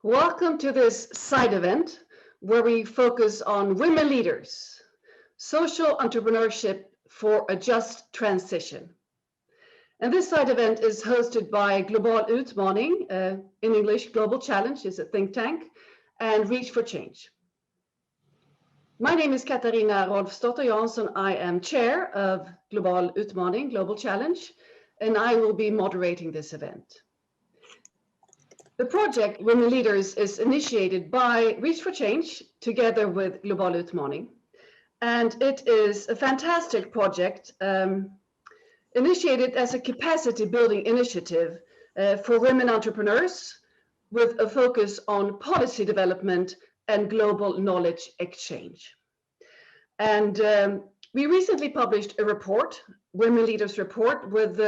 Welcome to this side event where we focus on women leaders, social entrepreneurship for a just transition. And this side event is hosted by Global Utmaning, in English, Global Challenge is a think tank, and Reach for Change. My name is Catarina Rolfsdotter-Jansson. I am chair of Global Utmaning, Global Challenge, and I will be moderating this event. The project Women Leaders is initiated by Reach for Change together with Global Utmaning. And it is a fantastic project initiated as a capacity building initiative for women entrepreneurs with a focus on policy development and global knowledge exchange. And we recently published a report, Women Leaders Report, with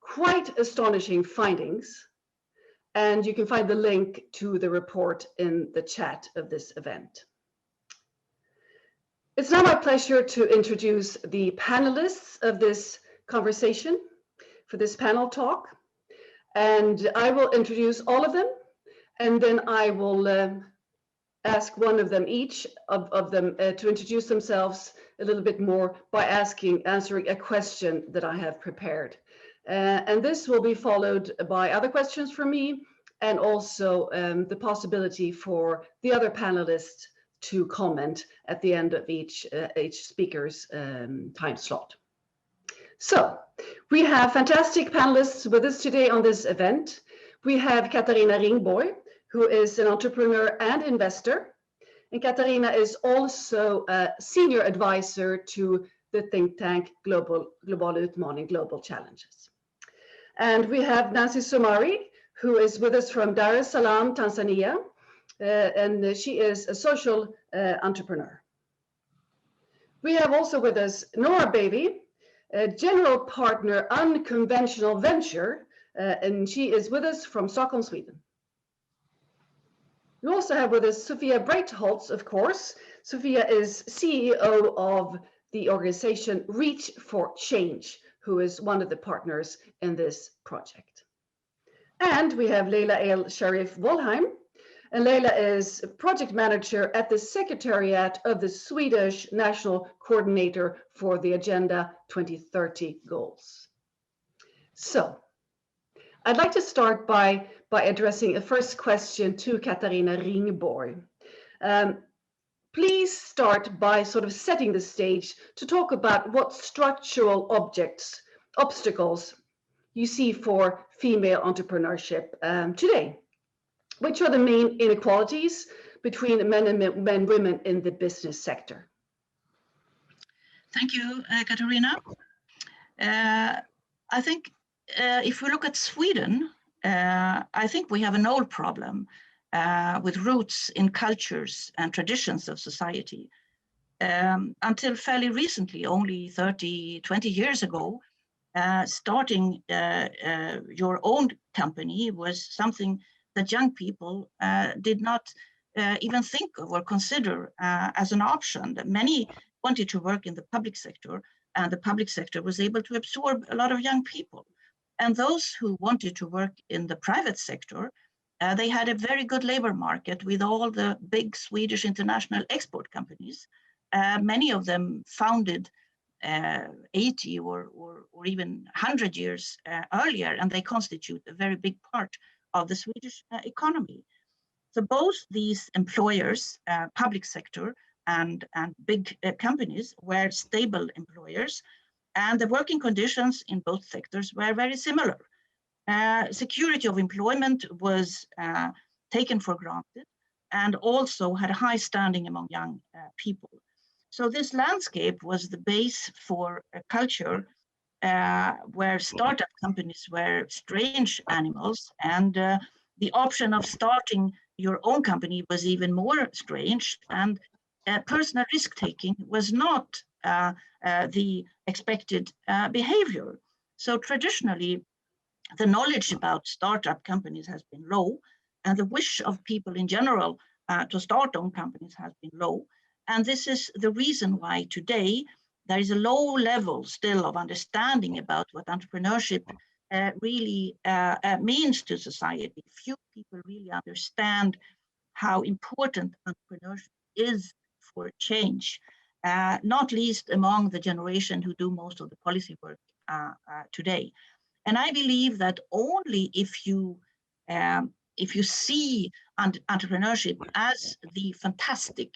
quite astonishing findings. And you can find the link to the report in the chat of this event. It's now my pleasure to introduce the panelists of this conversation for this panel talk. And I will introduce all of them, and then I will ask one of them, each of them, to introduce themselves a little bit more by answering a question that I have prepared. And this will be followed by other questions from me, and also the possibility for the other panelists to comment at the end of each speaker's time slot. So we have fantastic panelists with us today on this event. We have Catarina Ringborg, who is an entrepreneur and investor. And Catarina is also a senior advisor to the think tank Global Utmaning, Global Challenges. And we have Nancy Sumari, who is with us from Dar es Salaam, Tanzania. And she is a social entrepreneur. We have also with us Nora Bavey, General Partner Unconventional Venture, and she is with us from Stockholm, Sweden. We also have with us Sofia Breitholtz, of course. Sofia is CEO of the organization Reach for Change, who is one of the partners in this project. And we have Leila El-Sherif Wollheim. And Leila is project manager at the secretariat of the Swedish National Coordinator for the Agenda 2030 goals. So I'd like to start by addressing a first question to Catarina Ringborg. Please start by sort of setting the stage to talk about what structural obstacles you see for female entrepreneurship today. Which are the main inequalities between men and women in the business sector? Thank you, Catarina. I think if we look at Sweden, I think we have an old problem with roots in cultures and traditions of society. Until fairly recently, only 20 years ago, starting your own company was something that young people did not even think of or consider as an option. That many wanted to work in the public sector, and the public sector was able to absorb a lot of young people. And those who wanted to work in the private sector, they had a very good labor market with all the big Swedish international export companies. Many of them founded 80 or even 100 years earlier, and they constitute a very big part of the Swedish economy. So both these employers, public sector and big companies, were stable employers, and the working conditions in both sectors were very similar. Security of employment was taken for granted and also had a high standing among young people. So this landscape was the base for a culture where startup companies were strange animals, and the option of starting your own company was even more strange, and personal risk-taking was not the expected behavior. So traditionally, the knowledge about startup companies has been low, and the wish of people in general to start own companies has been low. And this is the reason why today there is a low level still of understanding about what entrepreneurship really means to society. Few people really understand how important entrepreneurship is for change, not least among the generation who do most of the policy work today. And I believe that only if you see entrepreneurship as the fantastic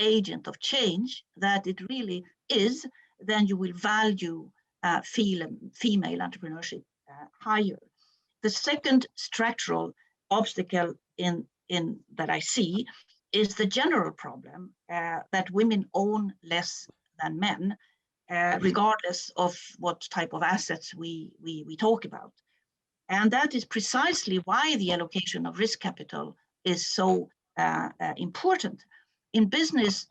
agent of change that it really is, then you will value female entrepreneurship higher. The second structural obstacle in that I see is the general problem that women own less than men, regardless of what type of assets we talk about. And that is precisely why the allocation of risk capital is so important. In business,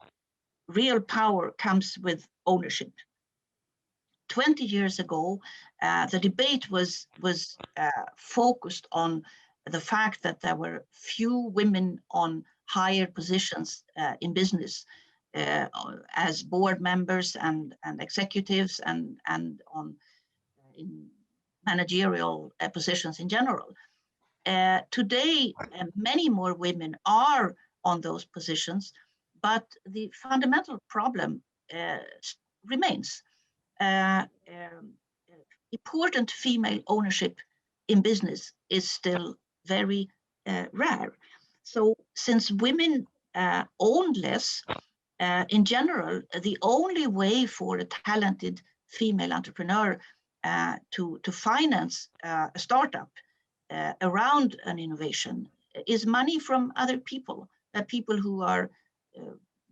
real power comes with ownership. 20 years ago, the debate was focused on the fact that there were few women on higher positions in business as board members and executives and on in managerial positions in general. Today, many more women are on those positions, but the fundamental problem remains. Important female ownership in business is still very rare. So since women own less, in general, the only way for a talented female entrepreneur to finance a startup around an innovation is money from other people, people who are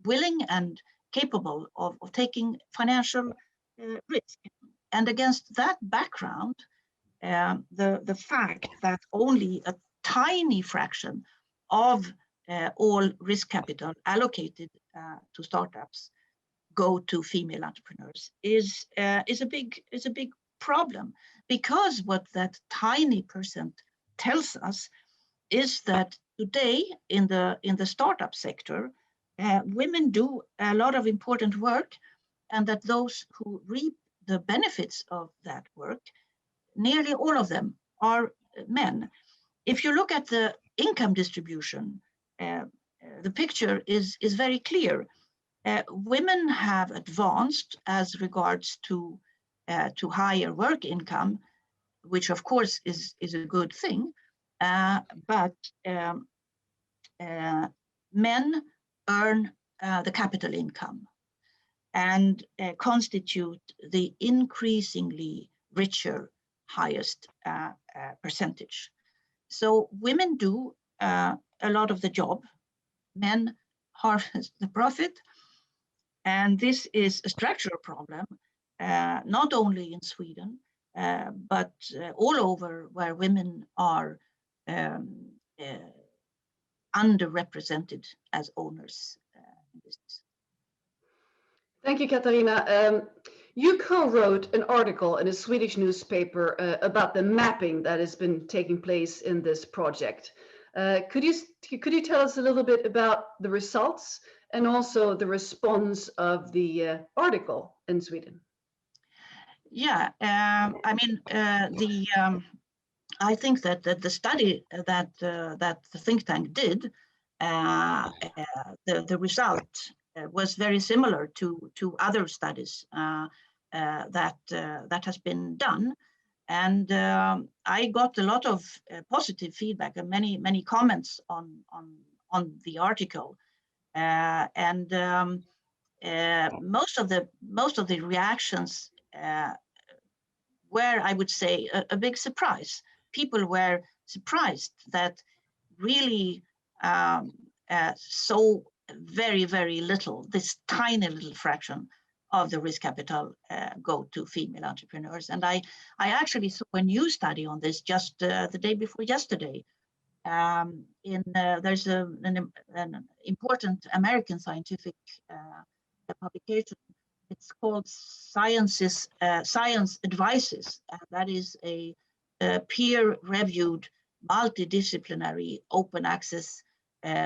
willing and capable of taking financial risk. And against that background, the fact that only a tiny fraction of all risk capital allocated to startups go to female entrepreneurs is a big problem, because what that tiny percent tells us is that today in the startup sector, women do a lot of important work, and that those who reap the benefits of that work, nearly all of them are men. If you look at the income distribution, the picture is very clear. Women have advanced as regards to higher work income, which of course is a good thing, but men earn the capital income and constitute the increasingly richer highest percentage. So women do a lot of the job, men harvest the profit, and this is a structural problem, not only in Sweden, but all over where women are underrepresented as owners in business. Thank you, Catarina. You co-wrote an article in a Swedish newspaper about the mapping that has been taking place in this project. Could you tell us a little bit about the results and also the response of the article in Sweden? Yeah, I mean, I think that the study that the think tank did, the result was very similar to other studies that has been done, and I got a lot of positive feedback and many comments on the article, and most of the reactions were, I would say, a big surprise. People were surprised that really so very little, this tiny little fraction of the risk capital go to female entrepreneurs. And I actually saw a new study on this just the day before yesterday. There's an important American scientific publication. It's called Science Advices, and that is a peer-reviewed, multidisciplinary, open access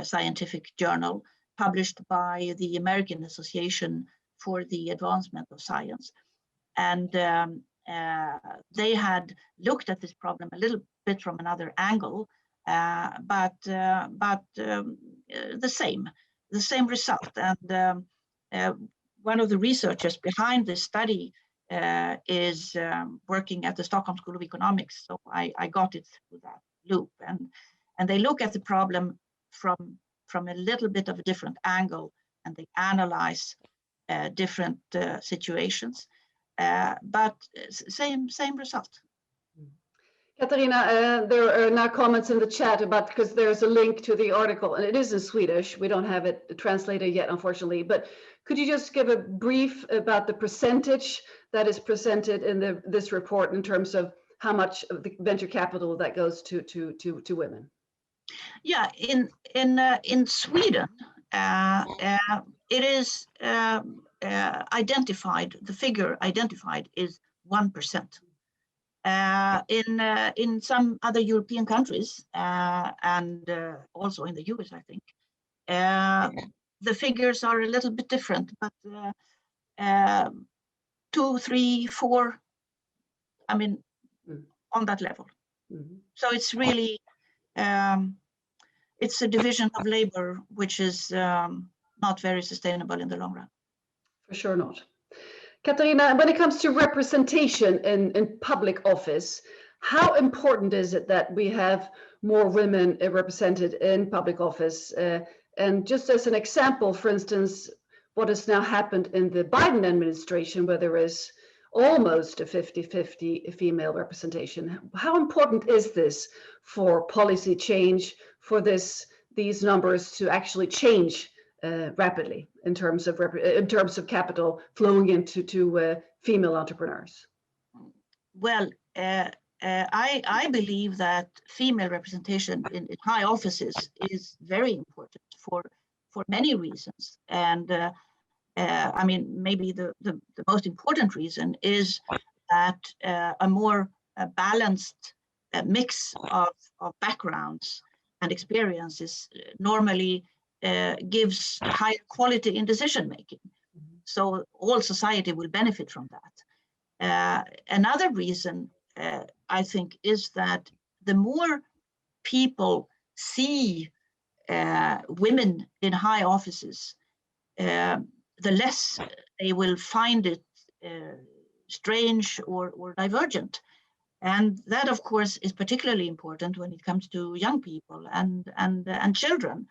scientific journal published by the American Association for the Advancement of Science. And they had looked at this problem a little bit from another angle, but the same result. And one of the researchers behind this study is working at the Stockholm School of Economics, so I got it through that loop. And they look at the problem from a little bit of a different angle, and they analyze different situations, but same result. Catarina, there are now comments in the chat about, because there's a link to the article, and it is in Swedish. We don't have it translated yet, unfortunately, but could you just give a brief about the percentage that is presented in this report in terms of how much of the venture capital that goes to women? Yeah, in Sweden, it is identified, the figure identified is 1%. In some other European countries and also in the US, I think, the figures are a little bit different, but 2, 3, 4, I mean, on that level. Mm-hmm. So it's really, it's a division of labor which is not very sustainable in the long run. For sure not. Catarina, when it comes to representation in public office, how important is it that we have more women represented in public office? And just as an example, for instance, what has now happened in the Biden administration, where there is almost a 50-50 female representation. How important is this for policy change, for these numbers to actually change rapidly in terms of capital flowing into female entrepreneurs? Well, I believe that female representation in high offices is very important for many reasons, and I mean, maybe the most important reason is that a more balanced mix of backgrounds and experiences normally gives higher quality in decision making. So all society will benefit from that. Another reason, I think, is that the more people see women in high offices, the less they will find it strange or divergent. And that, of course, is particularly important when it comes to young people and children.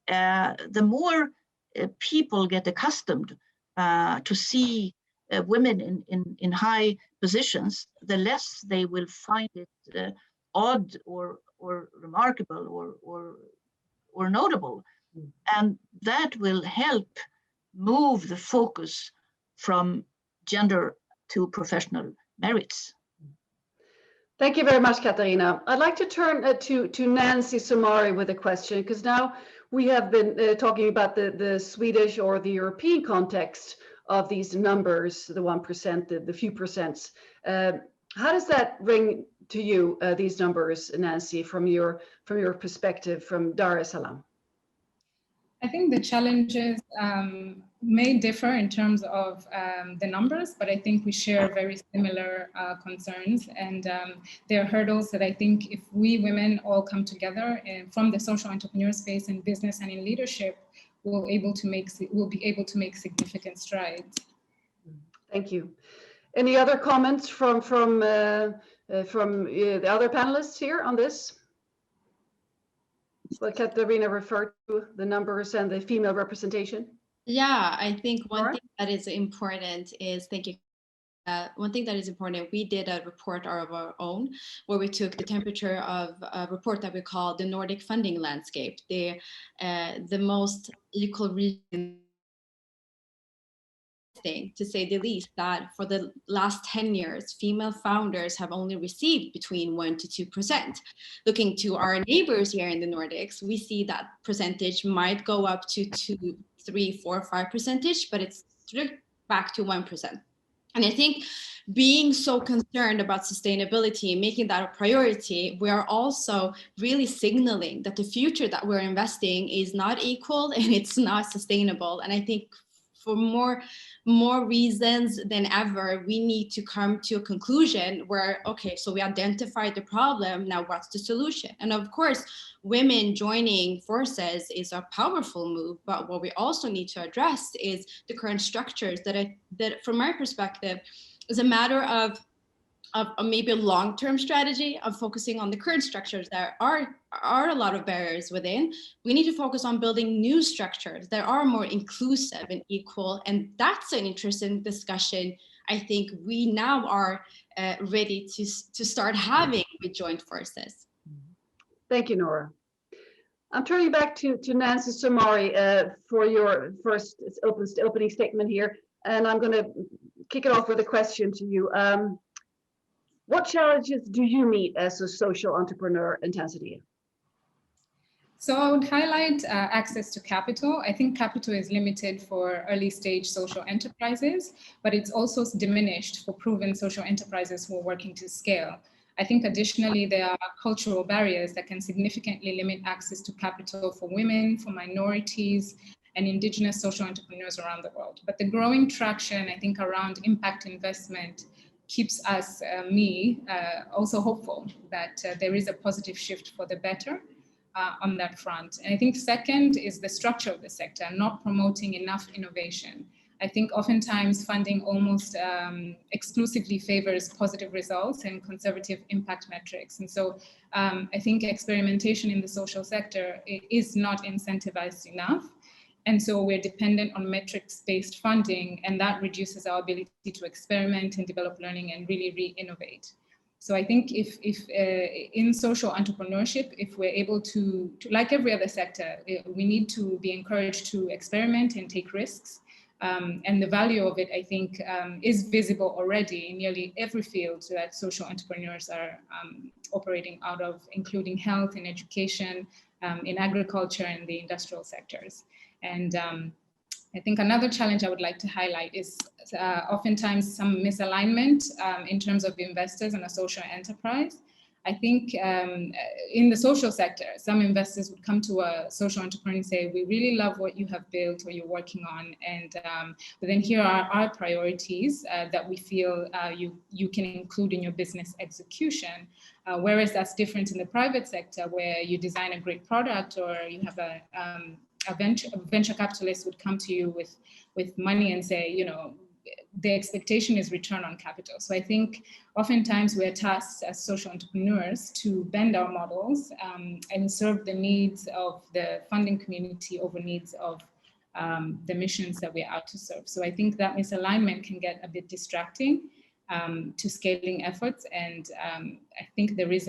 The more people get accustomed to see women in high positions, the less they will find it odd or remarkable or notable. And that will help move the focus from gender to professional merits. Thank you very much, Catarina. I'd like to turn to Nancy Sumari with a question, because now we have been talking about the Swedish or the European context of these numbers, the 1%, the few percents. How does that ring to you, these numbers, Nancy, from your perspective from Dar es Salaam? I think the challenges may differ in terms of the numbers, but I think we share very similar concerns, and there are hurdles that I think if we women all come together from the social entrepreneur space in business and in leadership, we'll be able to make significant strides. Thank you. Any other comments from the other panelists here on this? What Catarina referred to, the numbers and the female representation? Yeah, I think one thing that is important is, thank you. One thing that is important, we did a report of our own where we took the temperature of a report that we call the Nordic funding landscape, the most equal region, to say the least, that for the last 10 years, female founders have only received between 1% to 2%. Looking to our neighbors here in the Nordics, we see that percentage might go up to 2, 3, 4, 5%, but it's back to 1%. And I think being so concerned about sustainability and making that a priority, we are also really signaling that the future that we're investing is not equal and it's not sustainable. And I think for more reasons than ever, we need to come to a conclusion where, okay, so we identified the problem, now what's the solution? And of course, women joining forces is a powerful move, but what we also need to address is the current structures that from my perspective is a matter of maybe a long-term strategy of focusing on the current structures. There are a lot of barriers within. We need to focus on building new structures that are more inclusive and equal. And that's an interesting discussion I think we now are ready to start having with joint forces. Thank you, Nora. I'm turning back to Nancy Sumari for your first opening statement here. And I'm going to kick it off with a question to you. What challenges do you meet as a social entrepreneur in Tanzania? So I would highlight access to capital. I think capital is limited for early stage social enterprises, but it's also diminished for proven social enterprises who are working to scale. I think additionally, there are cultural barriers that can significantly limit access to capital for women, for minorities, and indigenous social entrepreneurs around the world. But the growing traction, I think, around impact investment keeps us, also hopeful that there is a positive shift for the better on that front. And I think second is the structure of the sector, not promoting enough innovation. I think oftentimes funding almost exclusively favors positive results and conservative impact metrics. And so I think experimentation in the social sector is not incentivized enough. And so we're dependent on metrics-based funding, and that reduces our ability to experiment and develop learning and really re-innovate. So I think if in social entrepreneurship, if we're able to, like every other sector, we need to be encouraged to experiment and take risks. And the value of it, I think, is visible already in nearly every field that social entrepreneurs are operating out of, including health and education, in agriculture and the industrial sectors. And I think another challenge I would like to highlight is oftentimes some misalignment in terms of investors in a social enterprise. I think in the social sector, some investors would come to a social entrepreneur and say, we really love what you have built or you're working on. And but then here are our priorities that we feel you can include in your business execution. Whereas that's different in the private sector, where you design a great product or you have a venture capitalist would come to you with money and say, you know, the expectation is return on capital. So I think oftentimes we're tasked as social entrepreneurs to bend our models and serve the needs of the funding community over needs of the missions that we're out to serve. So I think that misalignment can get a bit distracting to scaling efforts, and I think there is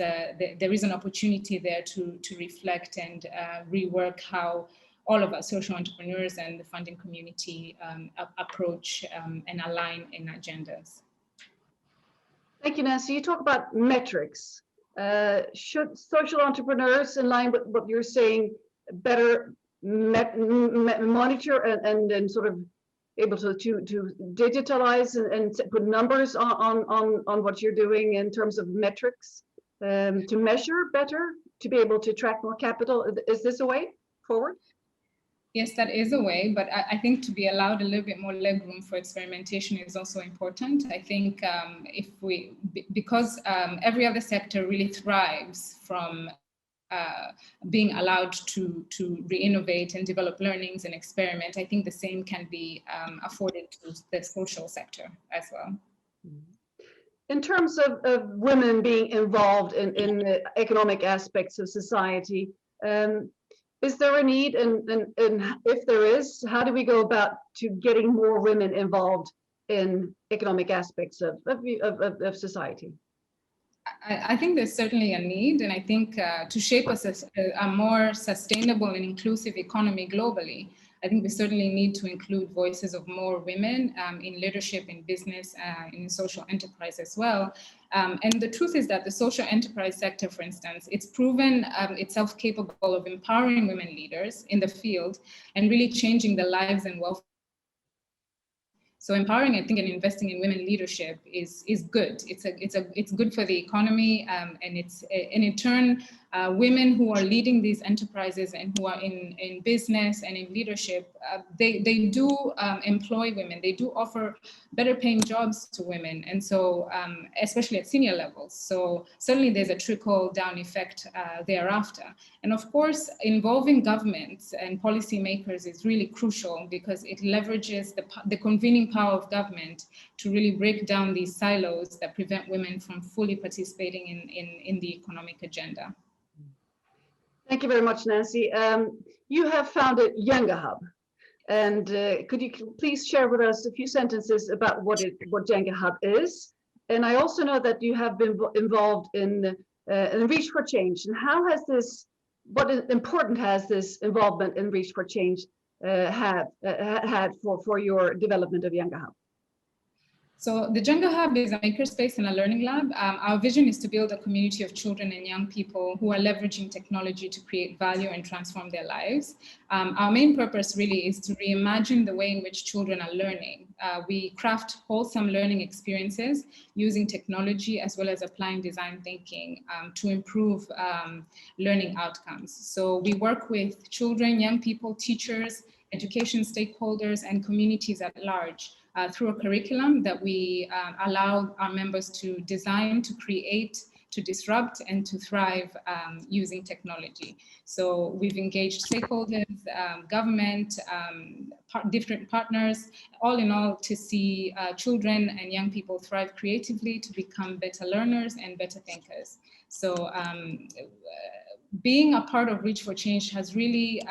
an opportunity there to reflect and rework how all of us social entrepreneurs and the funding community approach and align in agendas. Thank you, Nancy. You talk about metrics. Should social entrepreneurs, in line with what you're saying, better monitor and sort of able to digitalize and put numbers on what you're doing in terms of metrics to measure better, to be able to attract more capital? Is this a way forward? Yes, that is a way, but I think to be allowed a little bit more legroom for experimentation is also important. I think because every other sector really thrives from being allowed to re-innovate and develop learnings and experiment, I think the same can be afforded to the social sector as well. In terms of women being involved in the economic aspects of society, is there a need, and if there is, how do we go about to getting more women involved in economic aspects of society? I think there's certainly a need, and I think to shape a more sustainable and inclusive economy globally, I think we certainly need to include voices of more women in leadership, in business, in social enterprise as well. And the truth is that the social enterprise sector, for instance, it's proven itself capable of empowering women leaders in the field and really changing the lives and welfare. So empowering, I think, and investing in women leadership is good. It's good for the economy, and in turn, women who are leading these enterprises and who are in business and in leadership, they do employ women. They do offer better paying jobs to women, and so especially at senior levels. So certainly there's a trickle down effect thereafter. And of course, involving governments and policymakers is really crucial because it leverages the convening power of government to really break down these silos that prevent women from fully participating in the economic agenda. Thank you very much, Nancy. You have founded Jenga Hub, and could you please share with us a few sentences about what Jenga Hub is? And I also know that you have been involved in Reach for Change. And how has this, what important has this involvement in Reach for Change had for your development of Jenga Hub? So the Django Hub is a makerspace and a learning lab. Our vision is to build a community of children and young people who are leveraging technology to create value and transform their lives. Our main purpose really is to reimagine the way in which children are learning. We craft wholesome learning experiences using technology as well as applying design thinking to improve learning outcomes. So we work with children, young people, teachers, education stakeholders, and communities at large. Through a curriculum that we allow our members to design, to create, to disrupt, and to thrive using technology. So we've engaged stakeholders, government, different partners, all in all to see children and young people thrive creatively, to become better learners and better thinkers. So being a part of Reach for Change has really,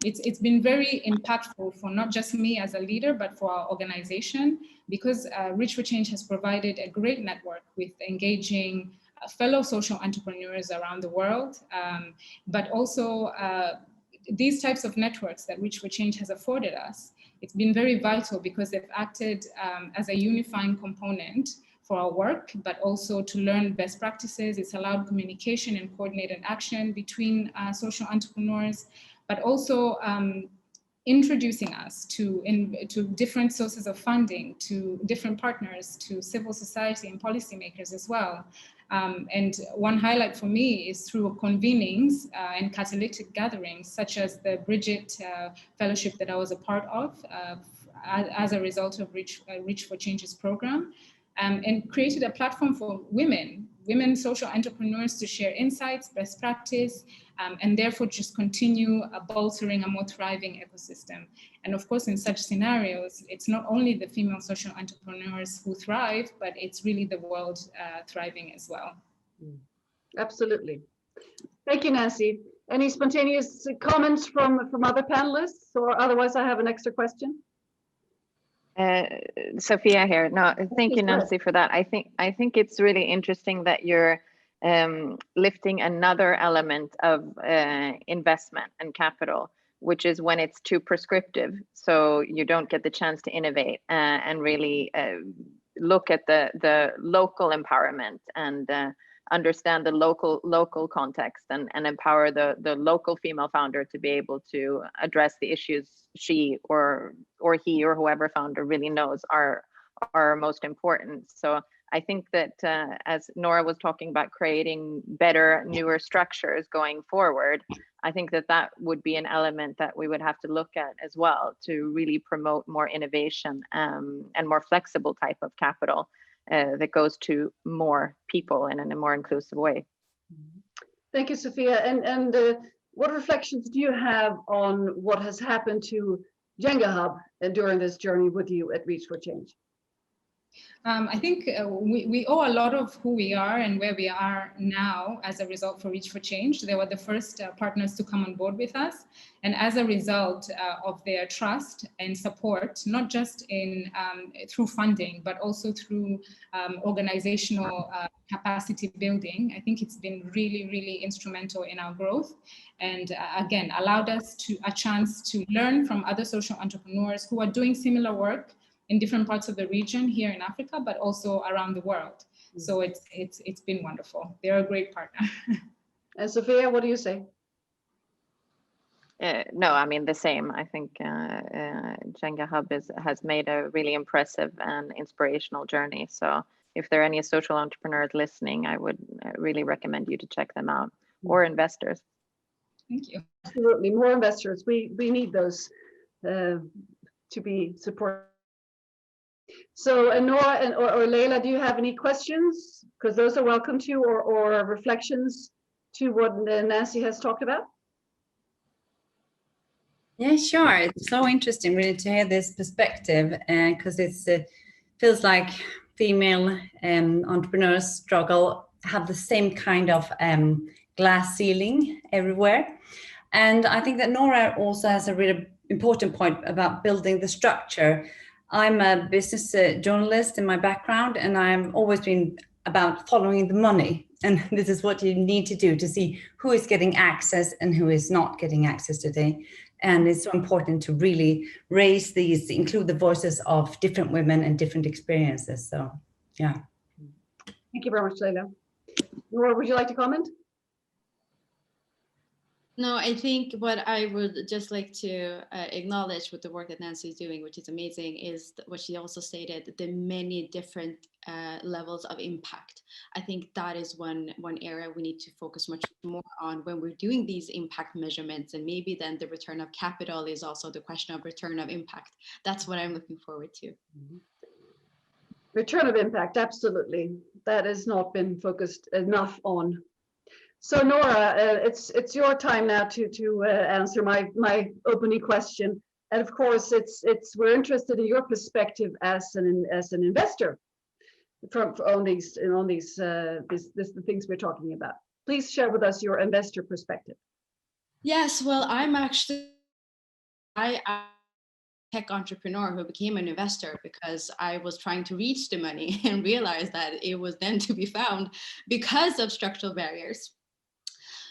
it's been very impactful for not just me as a leader, but for our organization, because Reach for Change has provided a great network with engaging fellow social entrepreneurs around the world, but also these types of networks that Reach for Change has afforded us. It's been very vital because they've acted as a unifying component for our work, but also to learn best practices. It's allowed communication and coordinated action between social entrepreneurs, but also introducing us to different sources of funding, to different partners, to civil society and policymakers as well. And one highlight for me is through convenings and catalytic gatherings, such as the Bridget Fellowship that I was a part of as a result of Reach for Change's program. And created a platform for women social entrepreneurs to share insights, best practice, and therefore just continue bolstering a more thriving ecosystem. And of course, in such scenarios, it's not only the female social entrepreneurs who thrive, but it's really the world thriving as well. Absolutely. Thank you, Nancy. Any spontaneous comments from other panelists, or otherwise I have an extra question? Sofia here. No, thank you, Nancy, for that. I think it's really interesting that you're lifting another element of investment and capital, which is when it's too prescriptive. So you don't get the chance to innovate and really look at the local empowerment and understand the local context and empower the local female founder to be able to address the issues she or he or whoever founder really knows are most important. So I think that as Nora was talking about creating better, newer structures going forward, I think that would be an element that we would have to look at as well to really promote more innovation and more flexible type of capital that goes to more people and in a more inclusive way. Thank you, Sofia. And what reflections do you have on what has happened to Jenga Hub during this journey with you at Reach for Change? I think we owe a lot of who we are and where we are now as a result for Reach for Change. They were the first partners to come on board with us. And as a result of their trust and support, not just through funding, but also through organizational capacity building, I think it's been really, really instrumental in our growth. And again, allowed us a chance to learn from other social entrepreneurs who are doing similar work in different parts of the region here in Africa, but also around the world. So it's been wonderful. They're a great partner. And Sofia, what do you say? No, I mean the same. I think Jenga Hub has made a really impressive and inspirational journey. So if there are any social entrepreneurs listening, I would really recommend you to check them out, or investors. Thank you. Absolutely, more investors. We need those to be supported. So, Nora or Leila, do you have any questions? Because those are welcome to, or reflections to what Nancy has talked about. Yeah, sure. It's so interesting really to hear this perspective, because it feels like female entrepreneurs struggle, have the same kind of glass ceiling everywhere. And I think that Nora also has a really important point about building the structure. I'm a business journalist in my background, and I've always been about following the money. And this is what you need to do to see who is getting access and who is not getting access today. And it's so important to really raise these, include the voices of different women and different experiences. So, yeah. Thank you very much, Leila. Nora, would you like to comment? No, I think what I would just like to acknowledge with the work that Nancy is doing, which is amazing, is what she also stated, the many different levels of impact. I think that is one area we need to focus much more on when we're doing these impact measurements, and maybe then the return of capital is also the question of return of impact. That's what I'm looking forward to. Return of impact, absolutely. That has not been focused enough on. So Nora, it's your time now to answer my opening question, and of course we're interested in your perspective as an investor on these the things we're talking about. Please share with us your investor perspective. Yes, well, I'm actually a tech entrepreneur who became an investor because I was trying to reach the money and realized that it was then to be found because of structural barriers.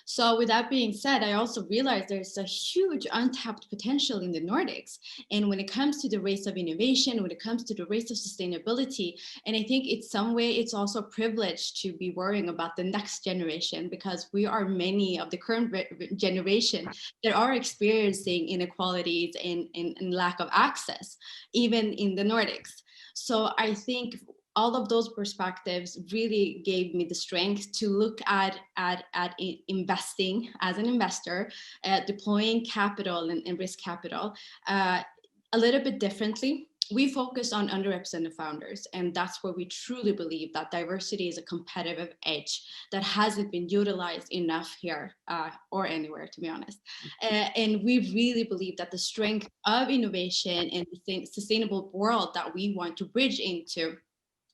So with that being said, I also realized there's a huge untapped potential in the Nordics. And when it comes to the race of innovation, when it comes to the race of sustainability, and I think in some way it's also a privilege to be worrying about the next generation, because we are many of the current generation that are experiencing inequalities and lack of access, even in the Nordics. So I think all of those perspectives really gave me the strength to look at investing as an investor, deploying capital and risk capital a little bit differently. We focus on underrepresented founders, and that's where we truly believe that diversity is a competitive edge that hasn't been utilized enough here or anywhere, to be honest. And we really believe that the strength of innovation and the sustainable world that we want to bridge into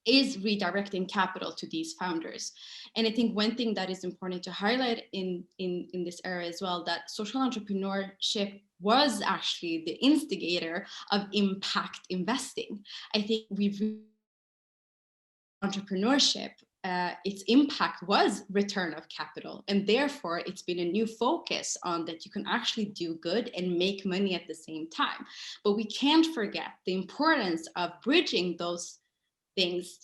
is redirecting capital to these founders. And I think one thing that is important to highlight in this area as well, that social entrepreneurship was actually the instigator of impact investing. I think entrepreneurship, its impact was return of capital, and therefore it's been a new focus on that you can actually do good and make money at the same time. But we can't forget the importance of bridging those things.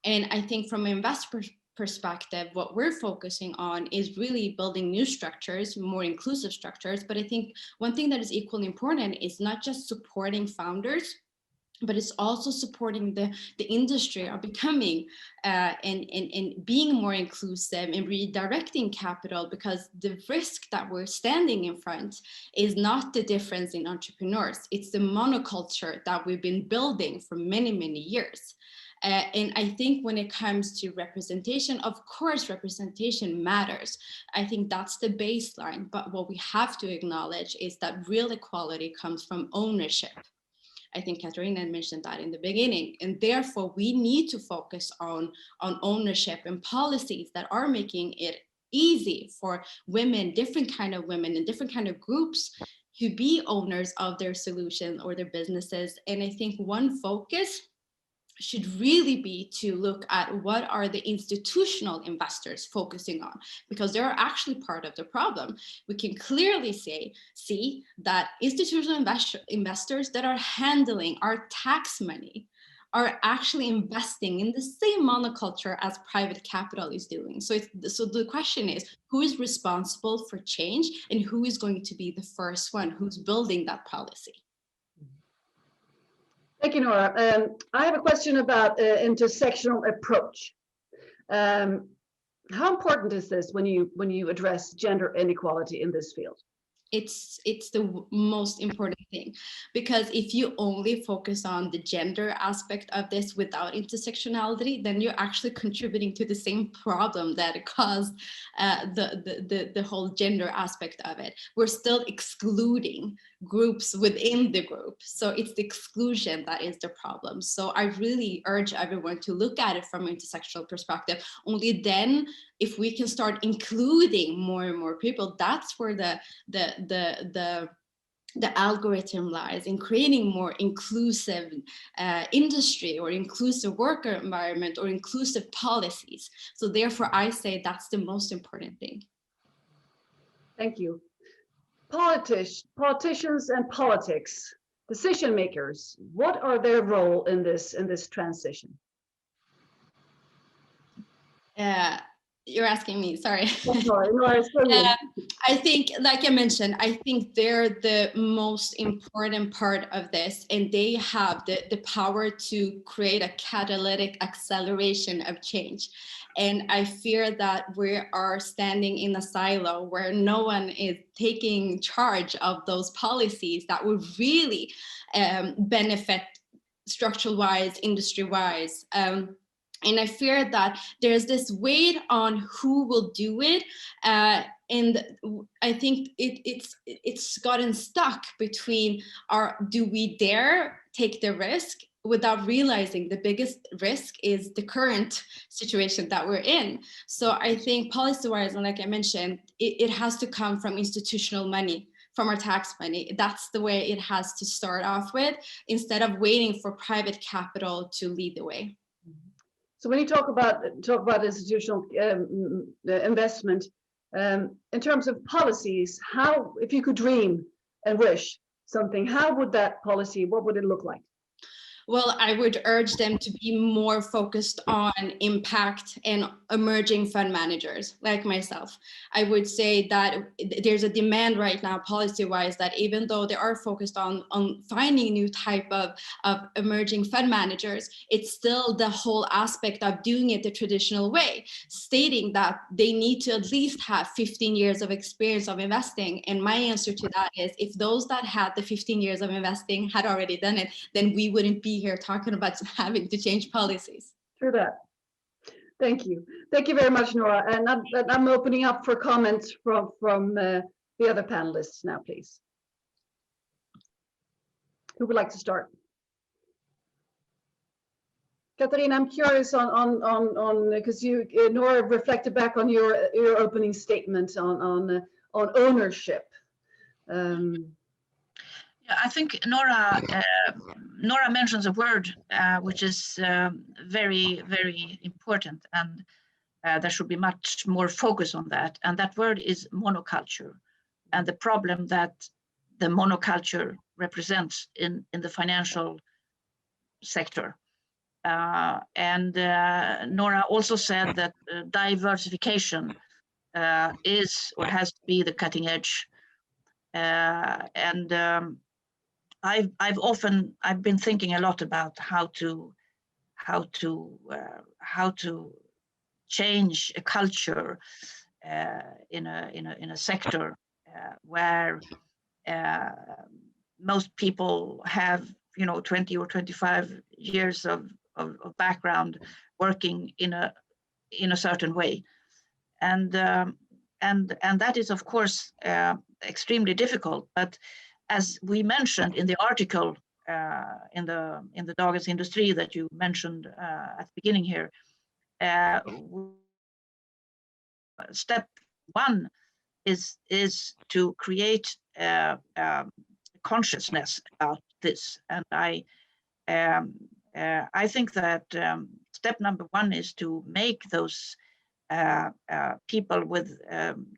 And I think from an investor perspective, what we're focusing on is really building new structures, more inclusive structures. But I think one thing that is equally important is not just supporting founders, but it's also supporting the industry of becoming and being more inclusive and redirecting capital, because the risk that we're standing in front is not the difference in entrepreneurs. It's the monoculture that we've been building for many, many years. And I think when it comes to representation, of course, representation matters. I think that's the baseline. But what we have to acknowledge is that real equality comes from ownership. I think Catarina mentioned that in the beginning. And therefore, we need to focus on ownership and policies that are making it easy for women, different kind of women and different kind of groups to be owners of their solution or their businesses. And I think one focus should really be to look at what are the institutional investors focusing on, because they're actually part of the problem. We can clearly see that institutional investors that are handling our tax money are actually investing in the same monoculture as private capital is doing. So the question is, who is responsible for change and who is going to be the first one who's building that policy? Thank you, Nora. I have a question about intersectional approach. How important is this when you address gender inequality in this field? It's the most important thing, because if you only focus on the gender aspect of this without intersectionality, then you're actually contributing to the same problem that caused the whole gender aspect of it. We're still excluding groups within the group. So it's the exclusion that is the problem. So I really urge everyone to look at it from an intersectional perspective. Only then, if we can start including more and more people, that's where the algorithm lies, in creating more inclusive industry or inclusive worker environment or inclusive policies. So therefore, I say that's the most important thing. Thank you. Politicians and politics, decision makers, what are their role in this transition? You're asking me, sorry. Sorry, no, I think, like I mentioned, I think they're the most important part of this, and they have the power to create a catalytic acceleration of change. And I fear that we are standing in a silo where no one is taking charge of those policies that would really benefit structural-wise, industry-wise. And I fear that there's this weight on who will do it. And I think it's gotten stuck between do we dare take the risk, without realizing the biggest risk is the current situation that we're in. So I think policy-wise, and like I mentioned, it has to come from institutional money, from our tax money. That's the way it has to start off with, instead of waiting for private capital to lead the way. So when you talk about institutional investment, in terms of policies, how, if you could dream and wish something, how would that policy, what would it look like? Well, I would urge them to be more focused on impact and emerging fund managers like myself. I would say that there's a demand right now, policy-wise, that even though they are focused on finding new type of emerging fund managers, it's still the whole aspect of doing it the traditional way, stating that they need to at least have 15 years of experience of investing. And my answer to that is, if those that had the 15 years of investing had already done it, then we wouldn't be here talking about having to change policies. True that. Thank you. Thank you very much, Nora. And I'm opening up for comments from the other panelists now, please. Who would like to start? Catarina, I'm curious on because Nora reflected back on your opening statement on ownership. Yeah, I think Nora mentions a word which is very, very important, and there should be much more focus on that. And that word is monoculture, and the problem that the monoculture represents in the financial sector. And Nora also said that diversification is or has to be the cutting edge. I've been thinking a lot about how to change a culture in a sector where most people have 20 or 25 years of background working in a certain way, and that is of course extremely difficult. But as we mentioned in the article in the Dagens Industri that you mentioned at the beginning here, step one is to create consciousness about this, and I think that step number one is to make those people with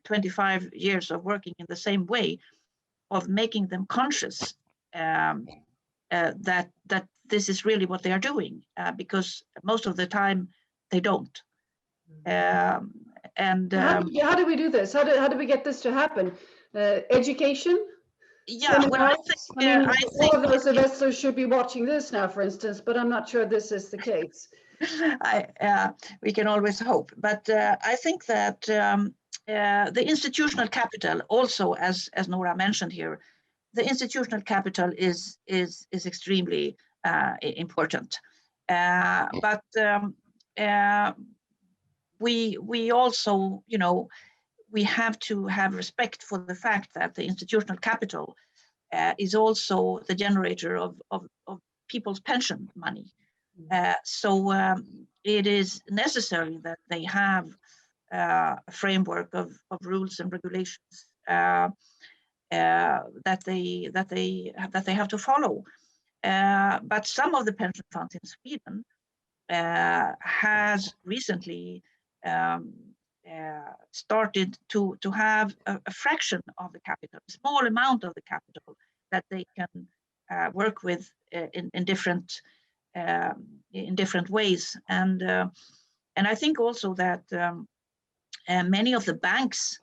25 years of working in the same way, of making them conscious that this is really what they are doing, because most of the time they don't. How do we do this? How do we get this to happen? Education? Yeah, well, I think all of those investors should be watching this now, for instance, but I'm not sure this is the case. We can always hope, but I think that the institutional capital also, as Nora mentioned here, the institutional capital is extremely important. But we also, we have to have respect for the fact that the institutional capital is also the generator of people's pension money. So it is necessary that they have a framework of rules and regulations that they have to follow. But some of the pension funds in Sweden has recently started to have a fraction of the capital, a small amount of the capital that they can work with in different ways, and I think also that many of the banks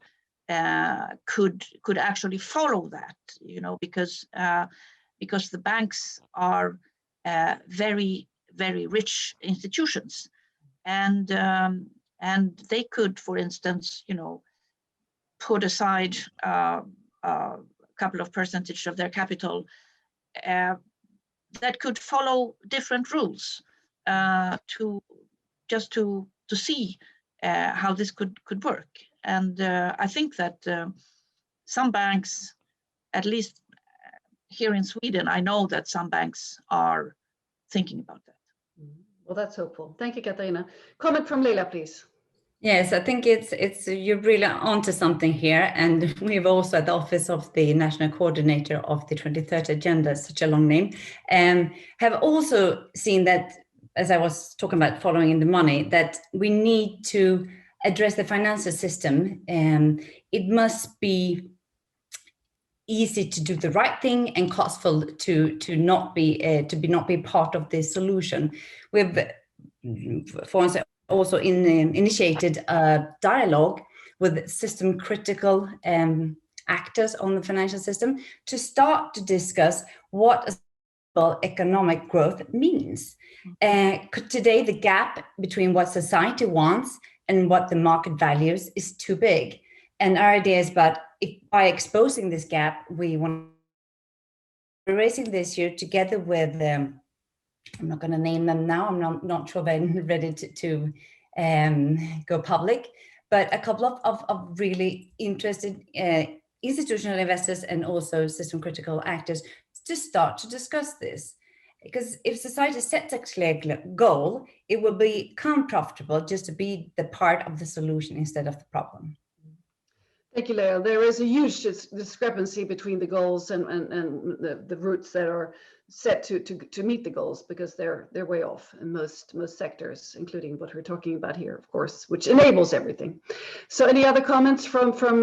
could actually follow that, because the banks are very, very rich institutions, and they could, for instance, put aside a couple of percentage of their capital that could follow different rules to see how this could work. And I think that some banks, at least here in Sweden, I know that some banks are thinking about that. Well, that's hopeful. Thank you, Catarina. Comment from Leila, please. Yes, I think it's you're really onto something here, and we've also at the Office of the National Coordinator of the 2030 Agenda, such a long name, have also seen that, as I was talking about following in the money, that we need to address the financial system. It must be easy to do the right thing and costful to not be part of the solution. We've, for instance, also initiated a dialogue with system critical actors on the financial system to start to discuss what economic growth means. Today, the gap between what society wants and what the market values is too big. And our idea is, but if by exposing this gap, we want to raising this issue together with I'm not going to name them now. I'm not sure they're ready to go public, but a couple of really interested institutional investors and also system critical actors to start to discuss this. Because if society sets a clear goal, it will become profitable just to be the part of the solution instead of the problem. Thank you, Leila. There is a huge discrepancy between the goals and the routes that are set to meet the goals, because they're way off in most sectors, including what we're talking about here, of course, which enables everything. So, any other comments from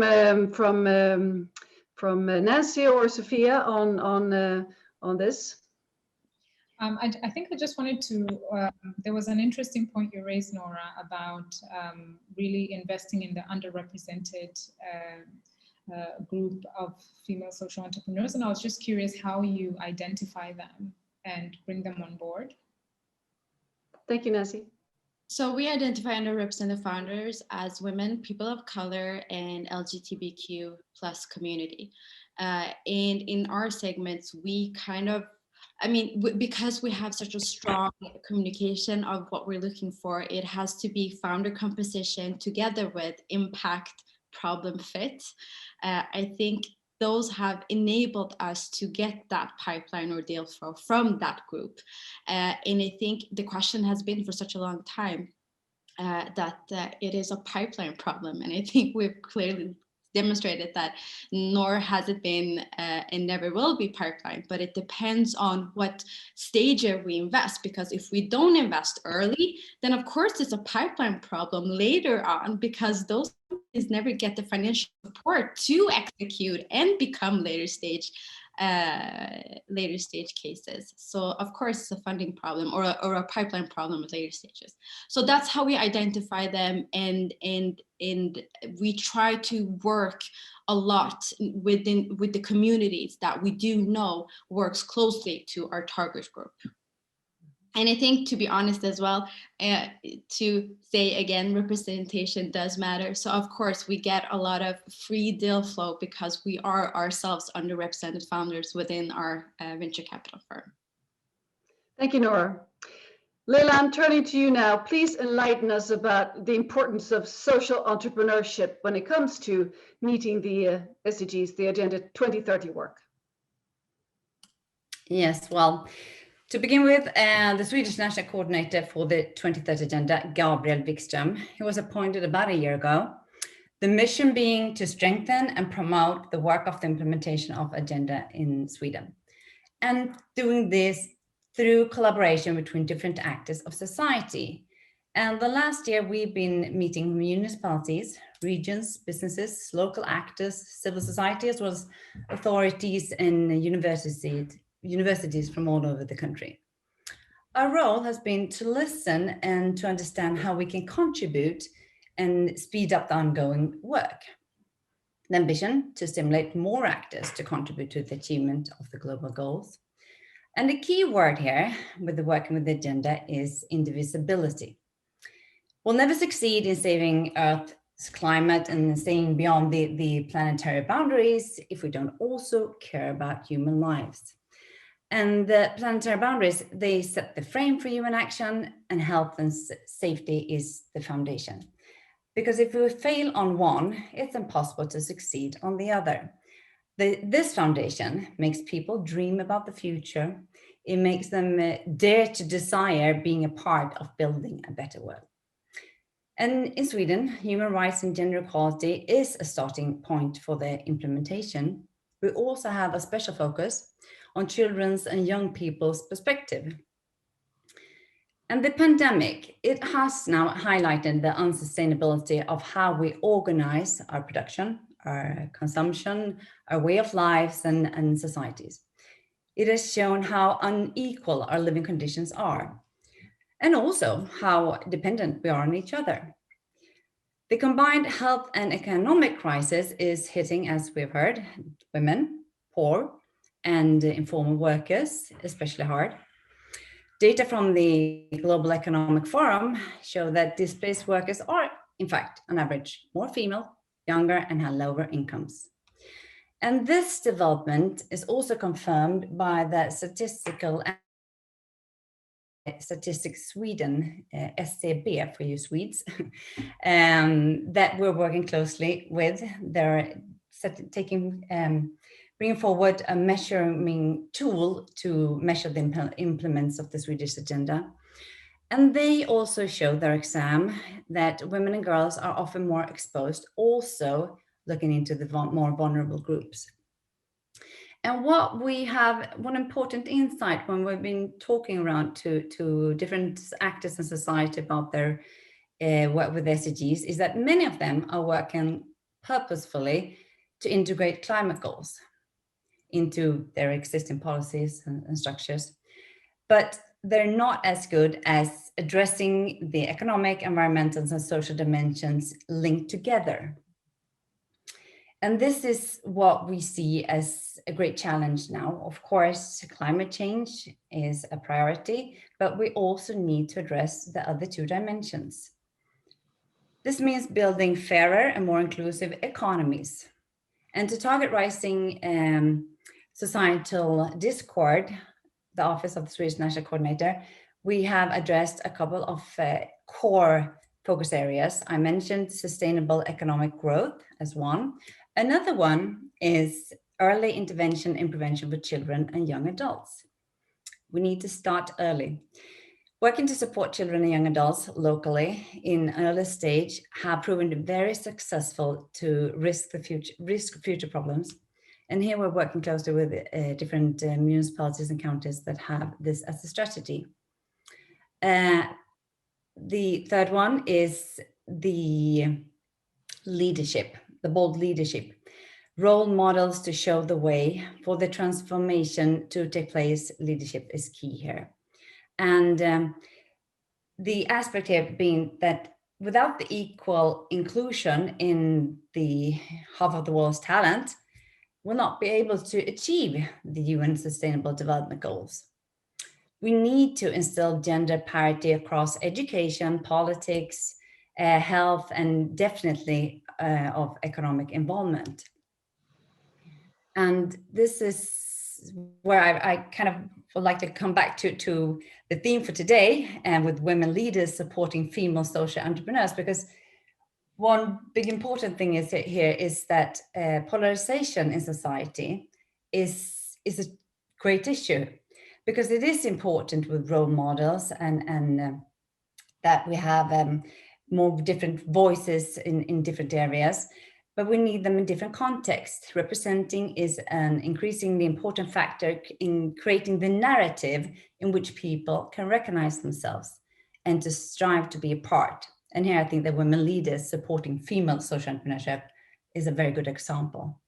Nancy or Sofia on this? I think I just wanted to, there was an interesting point you raised, Nora, about really investing in the underrepresented group of female social entrepreneurs. And I was just curious how you identify them and bring them on board. Thank you, Nancy. So we identify underrepresented founders as women, people of color, and LGBTQ+ community. And in our segments, we kind of, because we have such a strong communication of what we're looking for, it has to be founder composition together with impact, problem fit. I think those have enabled us to get that pipeline or deal flow from that group. And I think the question has been for such a long time that it is a pipeline problem. And I think we've clearly demonstrated that nor has it been and never will be pipeline, but it depends on what stage we invest, because if we don't invest early, then of course it's a pipeline problem later on, because those companies never get the financial support to execute and become later stage later stage cases. So of course it's a funding problem or a pipeline problem at later stages. So that's how we identify them, and we try to work a lot with the communities that we do know works closely to our target group. And I think, to be honest as well, to say again, representation does matter. So of course we get a lot of free deal flow because we are ourselves underrepresented founders within our venture capital firm. Thank you, Nora. Leila, I'm turning to you now. Please enlighten us about the importance of social entrepreneurship when it comes to meeting the SDGs, the Agenda 2030 work. Yes, well, to begin with, the Swedish National Coordinator for the 2030 Agenda, Gabriel Wikström, he was appointed about a year ago. The mission being to strengthen and promote the work of the implementation of Agenda in Sweden. And doing this through collaboration between different actors of society. And the last year we've been meeting municipalities, regions, businesses, local actors, civil society, as well as authorities and universities from all over the country. Our role has been to listen and to understand how we can contribute and speed up the ongoing work. The ambition to stimulate more actors to contribute to the achievement of the global goals. And the key word here with the working with the agenda is indivisibility. We'll never succeed in saving Earth's climate and staying beyond the planetary boundaries if we don't also care about human lives. And the planetary boundaries, they set the frame for human action, and health and safety is the foundation. Because if we fail on one, it's impossible to succeed on the other. This foundation makes people dream about the future. It makes them dare to desire being a part of building a better world. And in Sweden, human rights and gender equality is a starting point for the implementation. We also have a special focus on children's and young people's perspective. And the pandemic, it has now highlighted the unsustainability of how we organize our production, our consumption, our way of lives and societies. It has shown how unequal our living conditions are, and also how dependent we are on each other. The combined health and economic crisis is hitting, as we've heard, women, poor, and informal workers, especially hard. Data from the Global Economic Forum show that displaced workers are, in fact, on average, more female, younger, and have lower incomes. And this development is also confirmed by the Statistics Sweden, SCB for you Swedes, that we're working closely with. They're bringing forward a measuring tool to measure the implements of the Swedish agenda. And they also show their exam that women and girls are often more exposed, also looking into the more vulnerable groups. And one important insight when we've been talking around to different actors in society about their work with SDGs is that many of them are working purposefully to integrate climate goals into their existing policies and structures. But they're not as good as addressing the economic, environmental, and social dimensions linked together. And this is what we see as a great challenge now. Of course, climate change is a priority, but we also need to address the other two dimensions. This means building fairer and more inclusive economies. And to target rising societal discord, the Office of the Swedish National Coordinator, we have addressed a couple of core focus areas. I mentioned sustainable economic growth as one. Another one is early intervention and prevention for children and young adults. We need to start early. Working to support children and young adults locally in early stage have proven very successful to risk future problems. And here we're working closely with different municipalities and counties that have this as a strategy. The third one is the leadership, the bold leadership. role models to show the way for the transformation to take place. Leadership is key here. And the aspect here being that without the equal inclusion in the half of the world's talent, we'll not be able to achieve the UN Sustainable Development Goals. We need to instill gender parity across education, politics, health, and definitely of economic involvement. And this is where I kind of would like to come back to the theme for today, and with women leaders supporting female social entrepreneurs, because one big important thing here is that polarization in society is a great issue, because it is important with role models and that we have more different voices in different areas, but we need them in different contexts. Representing is an increasingly important factor in creating the narrative in which people can recognize themselves and to strive to be a part. And here I think that women leaders supporting female social entrepreneurship is a very good example.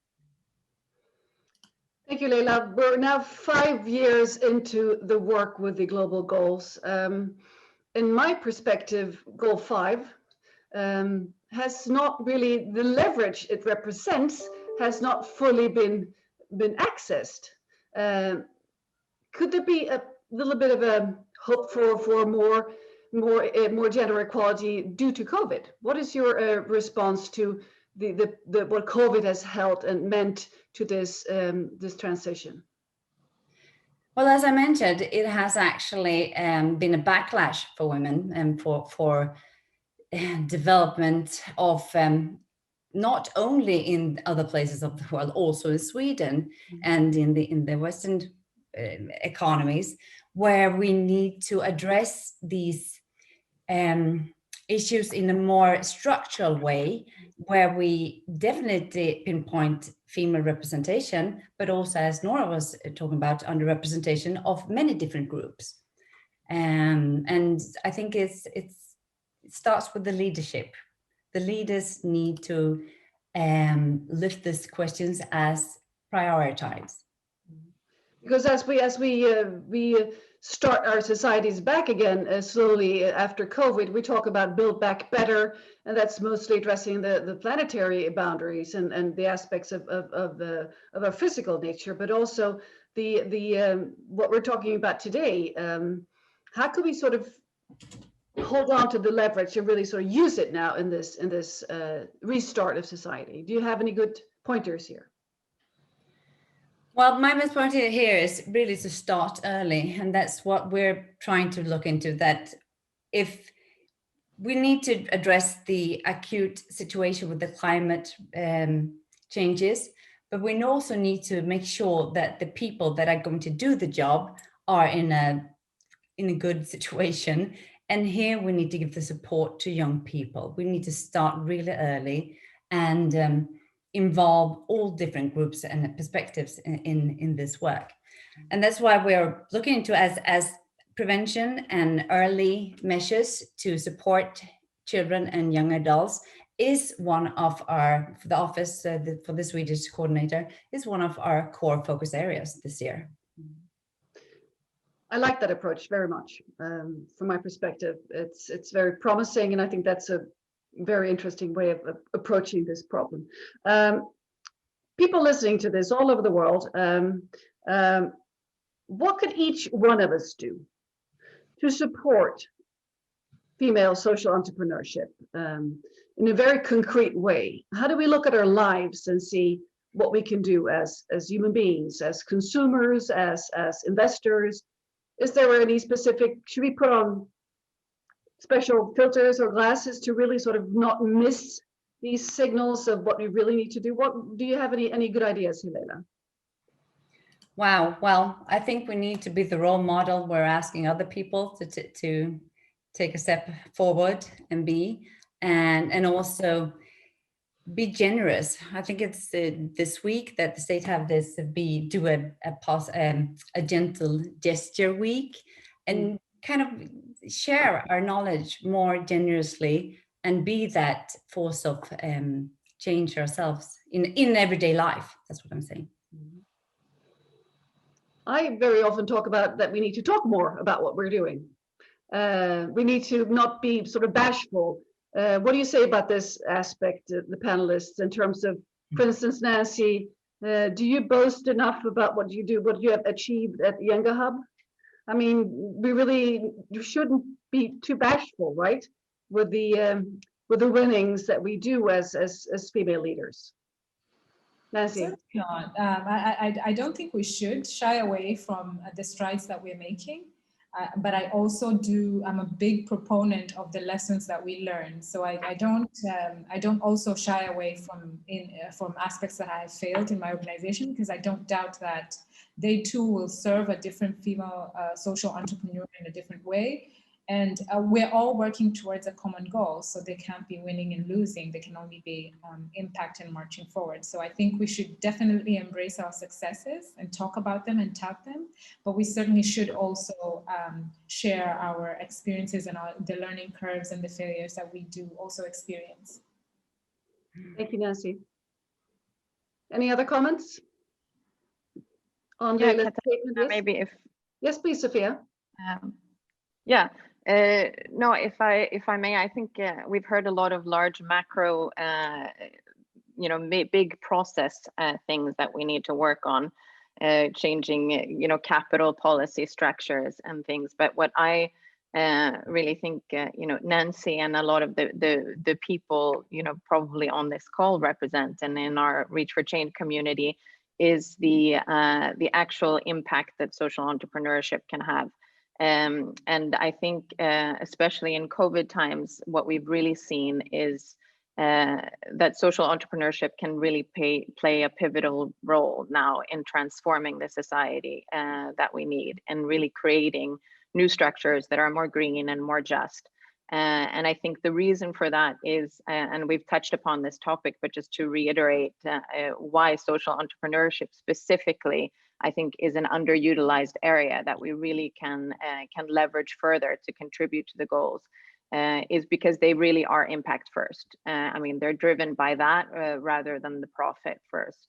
Thank you, Leila. We're now 5 years into the work with the global goals. In my perspective, goal 5 has not really, the leverage it represents has not fully been accessed. Could there be a little bit of a hope for more gender equality due to COVID? What is your response to what COVID has held and meant to this transition? Well, as I mentioned, it has actually been a backlash for women and for development of not only in other places of the world, also in Sweden and in the Western economies, where we need to address these issues in a more structural way, where we definitely pinpoint female representation, but also, as Nora was talking about, underrepresentation of many different groups. And I think it starts with the leadership. The leaders need to lift these questions as prioritized. Because as we start our societies back again slowly after COVID, we talk about build back better, and that's mostly addressing the planetary boundaries and the aspects of our physical nature, but also the what we're talking about today. How can we sort of hold on to the leverage and really sort of use it now in this restart of society? Do you have any good pointers here? Well, my best point here is really to start early, and that's what we're trying to look into, that if we need to address the acute situation with the climate changes, but we also need to make sure that the people that are going to do the job are in a good situation. And here we need to give the support to young people. We need to start really early and involve all different groups and perspectives in this work. And that's why we're looking into as prevention and early measures to support children and young adults is one of our, for the office for the Swedish coordinator, is one of our core focus areas this year. I like that approach very much. From my perspective, it's very promising, and I think that's a very interesting way of approaching this problem. People listening to this all over the world, what could each one of us do to support female social entrepreneurship in a very concrete way? How do we look at our lives and see what we can do as human beings, as consumers, as investors? Is there any specific, should we put on special filters or glasses to really sort of not miss these signals of what we really need to do? What do you have any good ideas, Leila? Wow. Well, I think we need to be the role model. We're asking other people to take a step forward and be, and also be generous. I think it's this week that the state have this do a gentle gesture week, and kind of share our knowledge more generously and be that force of change ourselves in everyday life. That's what I'm saying. I very often talk about that we need to talk more about what we're doing. We need to not be sort of bashful. What do you say about this aspect, the panelists, in terms of, for instance, Nancy, do you boast enough about what you do, what you have achieved at Jenga Hub? I mean, you shouldn't be too bashful, right? With the winnings that we do as female leaders. Nancy? Certainly not. I don't think we should shy away from the strides that we're making. But I also I'm a big proponent of the lessons that we learn. So I don't also shy away from aspects that I have failed in my organization, because I don't doubt that they too will serve a different female social entrepreneur in a different way. And we're all working towards a common goal. So they can't be winning and losing. They can only be impact and marching forward. So I think we should definitely embrace our successes and talk about them and tout them. But we certainly should also share our experiences and the learning curves and the failures that we do also experience. Thank you, Nancy. Any other comments? On Yeah, the Catarina, maybe if... Yes, please, Sofia. Yeah. No, if I may, I think we've heard a lot of large macro, big process things that we need to work on, changing, capital policy structures and things. But what I really think, Nancy and a lot of the people, probably on this call represent, and in our Reach for Change community, is the actual impact that social entrepreneurship can have. And I think, especially in COVID times, what we've really seen is that social entrepreneurship can really play a pivotal role now in transforming the society that we need, and really creating new structures that are more green and more just. And I think the reason for that is, and we've touched upon this topic, but just to reiterate why social entrepreneurship specifically, I think, is an underutilized area that we really can leverage further to contribute to the goals, is because they really are impact first. I mean, they're driven by that rather than the profit first.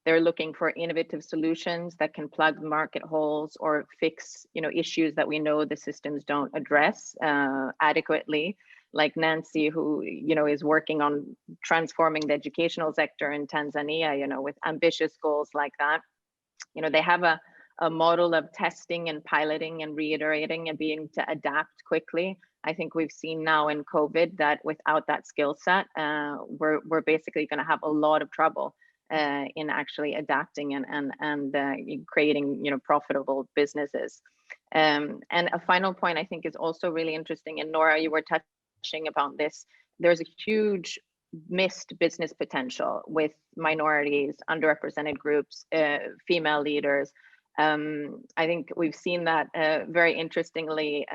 They're looking for innovative solutions that can plug market holes or fix, issues that we know the systems don't address adequately. Like Nancy, who is working on transforming the educational sector in Tanzania, with ambitious goals like that. They have a model of testing and piloting and reiterating and being to adapt quickly. I think we've seen now in COVID that without that skill set, we're basically going to have a lot of trouble in actually adapting and creating profitable businesses. And a final point I think is also really interesting, and Nora, you were touching upon this. There's a huge missed business potential with minorities, underrepresented groups, female leaders. I think we've seen that very interestingly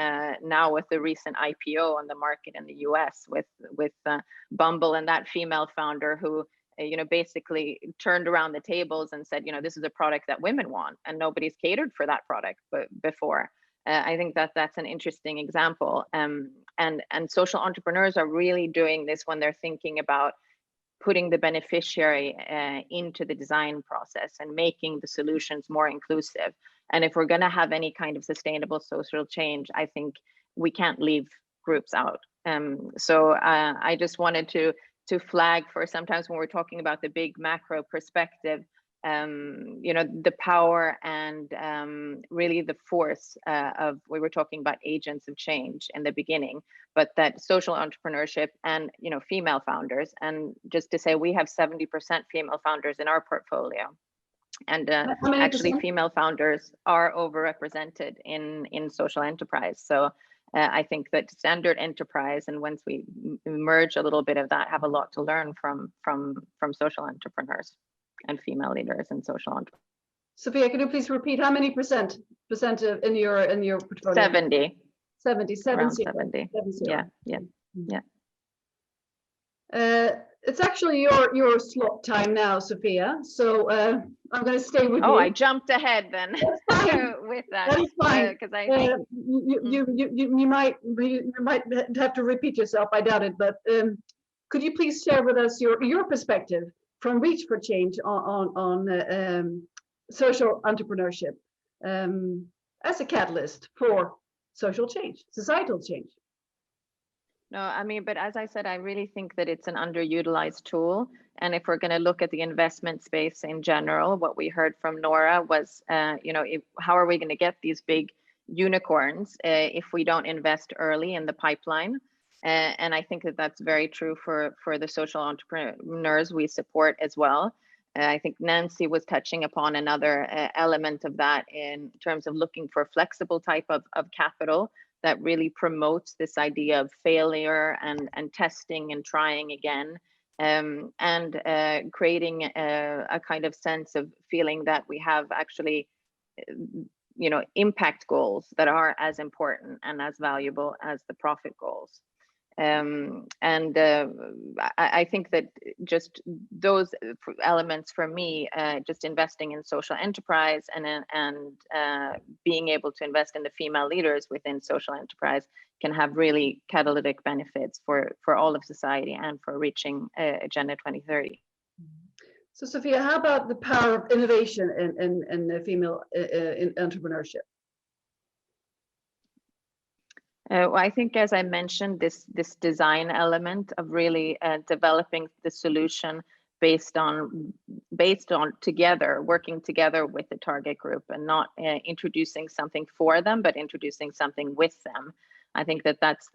now with the recent IPO on the market in the US with Bumble, and that female founder who basically turned around the tables and said, this is a product that women want, and nobody's catered for that product before. I think that's an interesting example. And social entrepreneurs are really doing this when they're thinking about putting the beneficiary into the design process and making the solutions more inclusive. And if we're going to have any kind of sustainable social change, I think we can't leave groups out. So I just wanted to flag for sometimes when we're talking about the big macro perspective, the power and really the force of, we were talking about agents of change in the beginning, but that social entrepreneurship and female founders, and just to say we have 70% female founders in our portfolio, and actually female founders are overrepresented in social enterprise. So I think that standard enterprise, and once we merge a little bit of that, have a lot to learn from social entrepreneurs and female leaders and social entrepreneurs. Sofia, can you please repeat how many percent in your portfolio? 70. 70. Around 70. Yeah. It's actually your slot time now, Sofia. So I'm going to stay with you. Oh, I jumped ahead then with that. That is fine. Because I think you might have to repeat yourself. I doubt it, but could you please share with us your perspective from Reach for Change on social entrepreneurship as a catalyst for social change, societal change? No, I mean, but as I said, I really think that it's an underutilized tool. And if we're going to look at the investment space in general, what we heard from Nora was, how are we going to get these big unicorns if we don't invest early in the pipeline? And I think that that's very true for the social entrepreneurs we support as well. I think Nancy was touching upon another element of that in terms of looking for flexible type of capital that really promotes this idea of failure and testing and trying again, and creating a kind of sense of feeling that we have actually, impact goals that are as important and as valuable as the profit goals. I think that just those elements for me, just investing in social enterprise and being able to invest in the female leaders within social enterprise can have really catalytic benefits for all of society and for reaching Agenda 2030. So Sofia, how about the power of innovation in female in entrepreneurship? Well, I think, as I mentioned, this design element of really developing the solution based on working together with the target group, and not introducing something for them, but introducing something with them. I think that's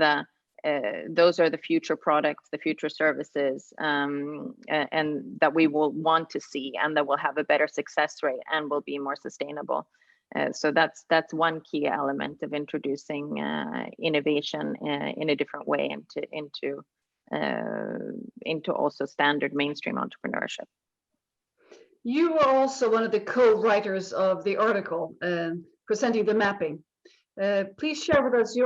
those are the future products, the future services, and that we will want to see, and that will have a better success rate and will be more sustainable. So that's one key element of introducing innovation in a different way into also standard mainstream entrepreneurship. You are also one of the co-writers of the article presenting the mapping. Please share with us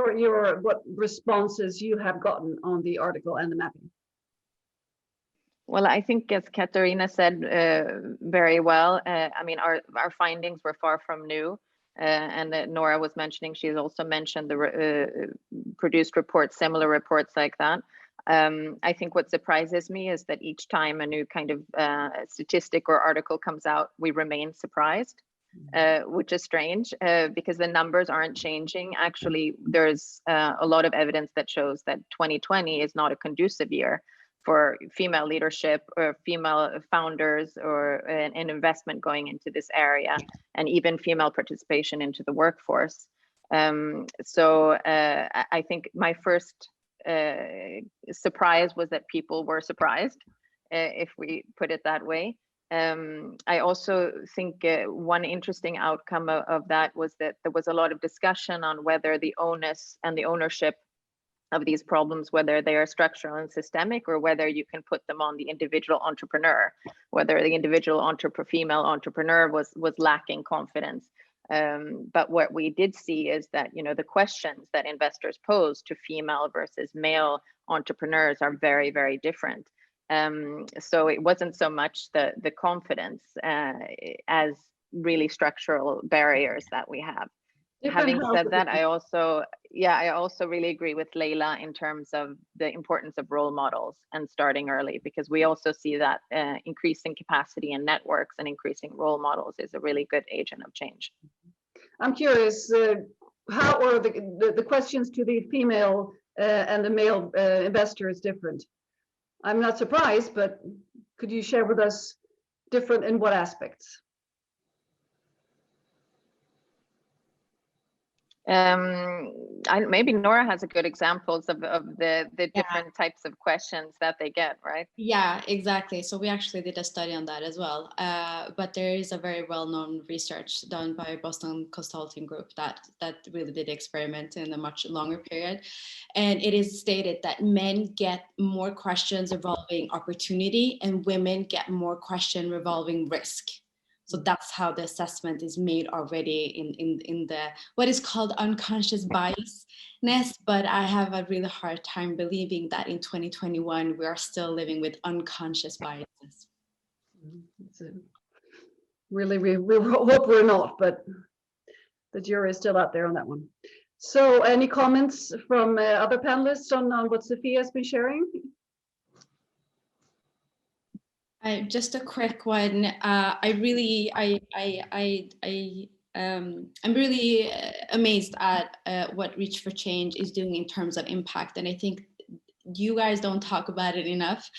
what responses you have gotten on the article and the mapping. Well, I think, as Catarina said very well, I mean, our findings were far from new, and that Nora was mentioning, she's also mentioned the produced reports, similar reports like that. I think what surprises me is that each time a new kind of statistic or article comes out, we remain surprised, which is strange because the numbers aren't changing. Actually, there's a lot of evidence that shows that 2020 is not a conducive year for female leadership or female founders or an investment going into this area, and even female participation into the workforce. So I think my first surprise was that people were surprised, if we put it that way. I also think one interesting outcome of that was that there was a lot of discussion on whether the onus and the ownership of these problems, whether they are structural and systemic, or whether you can put them on the individual entrepreneur, whether the individual female entrepreneur was lacking confidence. But what we did see is that, the questions that investors pose to female versus male entrepreneurs are very, very different. So it wasn't so much the confidence as really structural barriers that we have. Having said that, I also really agree with Leila in terms of the importance of role models and starting early, because we also see that increasing capacity in networks and increasing role models is a really good agent of change. I'm curious, how are the questions to the female and the male investors different? I'm not surprised, but could you share with us different in what aspects? Maybe Nora has a good examples of the different types of questions that they get, right? Yeah, exactly. So we actually did a study on that as well. But there is a very well-known research done by Boston Consulting Group that really did experiment in a much longer period. And it is stated that men get more questions involving opportunity and women get more questions revolving risk. So that's how the assessment is made already in the what is called unconscious biasness. But I have a really hard time believing that in 2021 we are still living with unconscious biases. Really, we hope we're not, but the jury is still out there on that one. So, any comments from other panelists on what Sofia has been sharing? Just a quick one. I'm really amazed at what Reach for Change is doing in terms of impact, and I think you guys don't talk about it enough.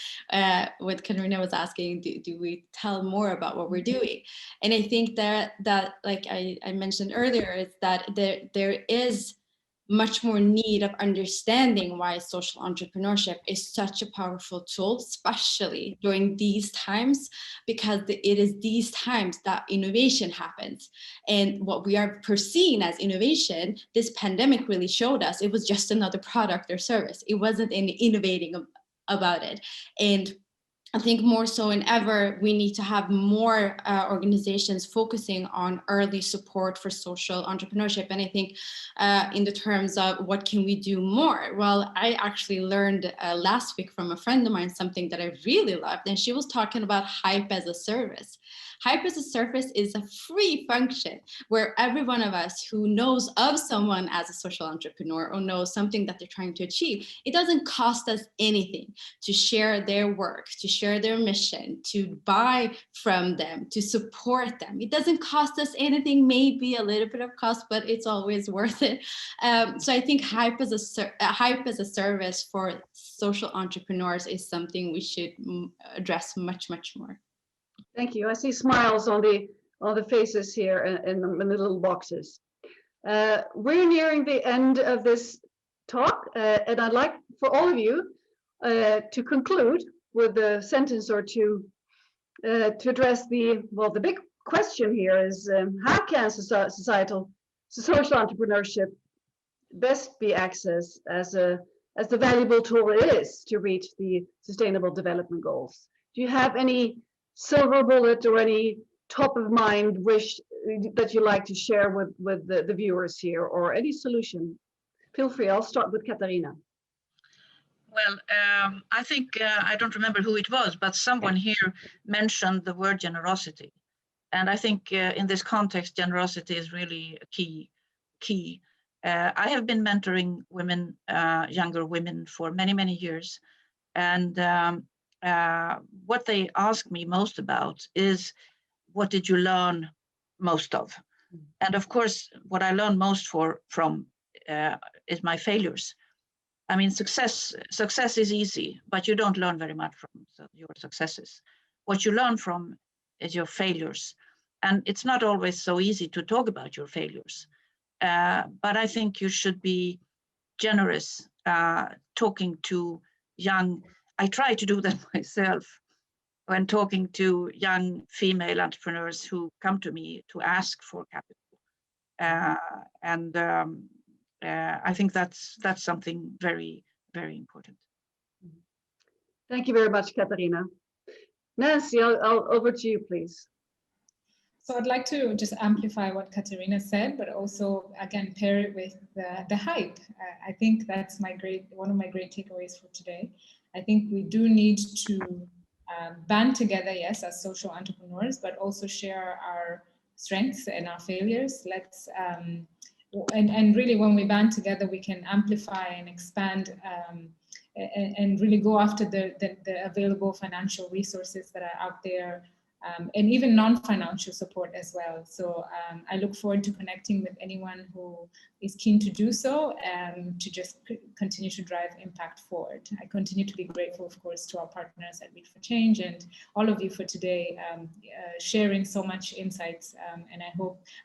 What Catarina was asking, do we tell more about what we're doing? And I think that like I mentioned earlier, is that there is much more need of understanding why social entrepreneurship is such a powerful tool, especially during these times, because it is these times that innovation happens. And what we are perceiving as innovation, this pandemic really showed us it was just another product or service. It wasn't any innovating about it. And I think more so than ever, we need to have more organizations focusing on early support for social entrepreneurship. And I think in the terms of what can we do more? Well, I actually learned last week from a friend of mine something that I really loved, and she was talking about hype as a service. Hype as a service is a free function where every one of us who knows of someone as a social entrepreneur or knows something that they're trying to achieve, it doesn't cost us anything to share their work, to share their mission, to buy from them, to support them. It doesn't cost us anything, maybe a little bit of cost, but it's always worth it. So I think hype as a service for social entrepreneurs is something we should address much, much more. Thank you. I see smiles on the faces here in the little boxes. We're nearing the end of this talk, and I'd like for all of you to conclude with a sentence or two to address the big question here is how can social entrepreneurship best be accessed as the valuable tool it is to reach the Sustainable Development Goals? Do you have any silver bullet or any top of mind wish that you like to share with the viewers here, or any solution? Feel free. I'll start with Catarina. Well, I think, I don't remember who it was, but someone here mentioned the word generosity. And I think in this context, generosity is really a key. I have been mentoring women, younger women, for many, many years. And what they ask me most about is, what did you learn most of? And of course, what I learned most from is my failures. I mean, success is easy, but you don't learn very much from your successes. What you learn from is your failures. And it's not always so easy to talk about your failures. But I think you should be generous talking to young. I try to do that myself when talking to young female entrepreneurs who come to me to ask for capital. I think that's something very, very important. Thank you very much, Catarina. Nancy, I'll over to you, please. So I'd like to just amplify what Catarina said, but also again pair it with the hype. I think that's one of my great takeaways for today. I think we do need to band together, yes, as social entrepreneurs, but also share our strengths and our failures. Let's and really, when we band together, we can amplify and expand and really go after the available financial resources that are out there. And even non-financial support as well. So I look forward to connecting with anyone who is keen to do so and to just continue to drive impact forward. I continue to be grateful, of course, to our partners at Reach for Change and all of you for today, sharing so much insights. And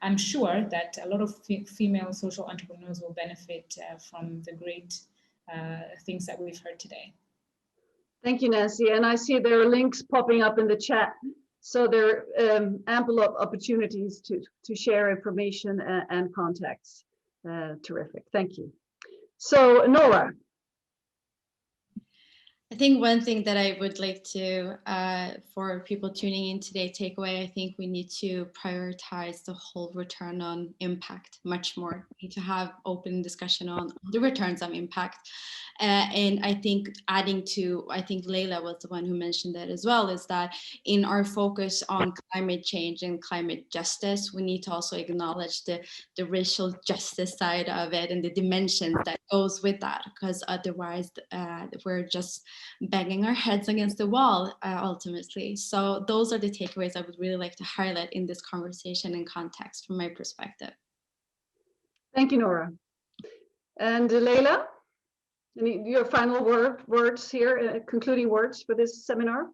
I'm sure that a lot of female social entrepreneurs will benefit from the great things that we've heard today. Thank you, Nancy. And I see there are links popping up in the chat. So there are ample opportunities to share information and contacts. Terrific, thank you. So Nora. I think one thing that I would like to, for people tuning in today, take away, I think we need to prioritize the whole return on impact much more. We need to have open discussion on the returns on impact. And I think adding to, I think Leila was the one who mentioned that as well, is that in our focus on climate change and climate justice, we need to also acknowledge the racial justice side of it and the dimensions that goes with that, because otherwise we're just banging our heads against the wall ultimately. So those are the takeaways I would really like to highlight in this conversation and context from my perspective. Thank you, Nora. And Leila, your final words here, concluding words for this seminar?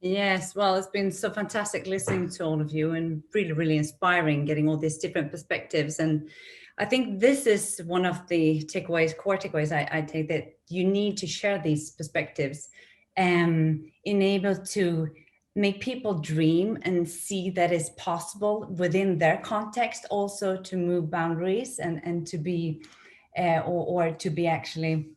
Yes, well, it's been so fantastic listening to all of you, and really, really inspiring getting all these different perspectives. And I think this is one of the core takeaways I take, that you need to share these perspectives and enable to make people dream and see that it's possible within their context also to move boundaries and to be or to be actually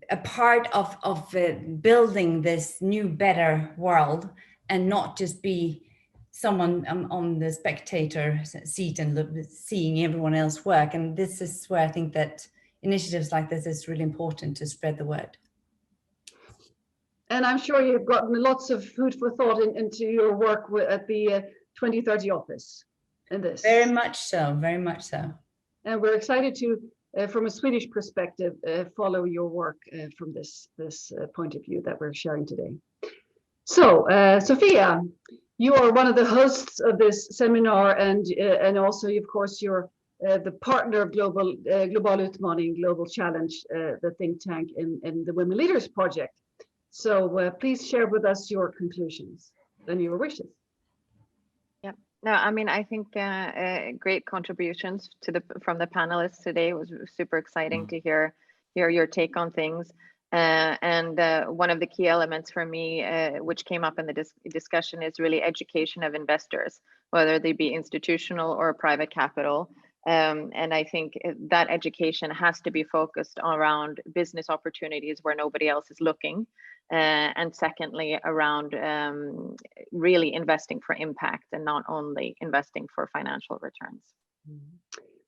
a part of building this new, better world, and not just be someone on the spectator seat and seeing everyone else work. And this is where I think that initiatives like this is really important to spread the word. And I'm sure you've gotten lots of food for thought into your work at the 2030 office in this. Very much so, very much so. And we're excited to, from a Swedish perspective, follow your work from this point of view that we're sharing today. So, Sofia, you are one of the hosts of this seminar, and also, of course, you're the partner of Global Utmaning, Global Challenge, the think tank in the Women Leaders Project. So please share with us your conclusions and your wishes. Yeah, no, I mean, I think great contributions from the panelists today. It was super exciting to hear your take on things. And one of the key elements for me, which came up in the discussion, is really education of investors, whether they be institutional or private capital. And I think that education has to be focused around business opportunities where nobody else is looking. And secondly, around really investing for impact and not only investing for financial returns.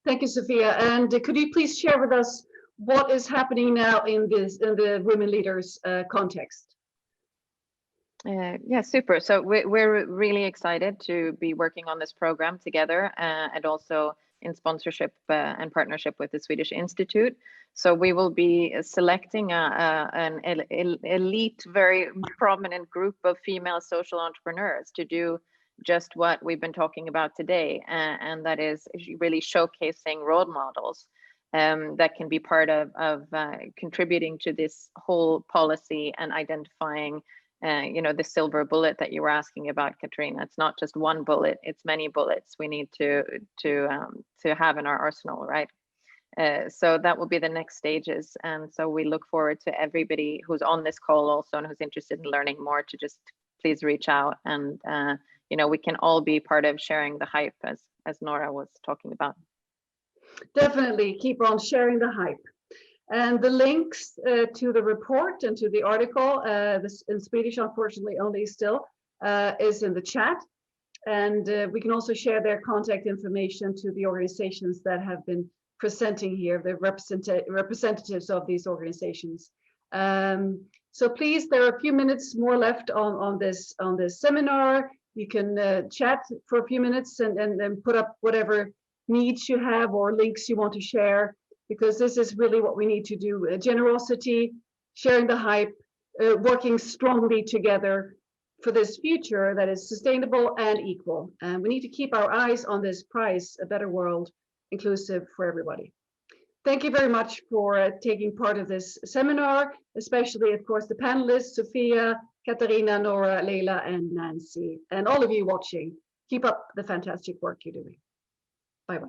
Thank you, Sofia. And could you please share with us what is happening now in the Women Leaders context? Yeah, super. So we're really excited to be working on this program together, and also in sponsorship and partnership with the Swedish Institute. So we will be selecting an elite, very prominent group of female social entrepreneurs to do just what we've been talking about today, and that is really showcasing role models that can be part of contributing to this whole policy and identifying the silver bullet that you were asking about, Catarina. It's not just one bullet, it's many bullets we need to have in our arsenal, right? So that will be the next stages. And so we look forward to everybody who's on this call also and who's interested in learning more to just please reach out, and we can all be part of sharing the hype as Nora was talking about. Definitely keep on sharing the hype. And the links to the report and to the article, this in Swedish, unfortunately, only still, is in the chat. And we can also share their contact information to the organizations that have been presenting here, the representatives of these organizations. So please, there are a few minutes more left on this seminar. You can chat for a few minutes and put up whatever needs you have or links you want to share, because this is really what we need to do. Generosity, sharing the hype, working strongly together for this future that is sustainable and equal. And we need to keep our eyes on this prize, a better world, inclusive for everybody. Thank you very much for taking part of this seminar, especially, of course, the panelists, Sofia, Catarina, Nora, Leila, and Nancy, and all of you watching. Keep up the fantastic work you're doing. Bye-bye.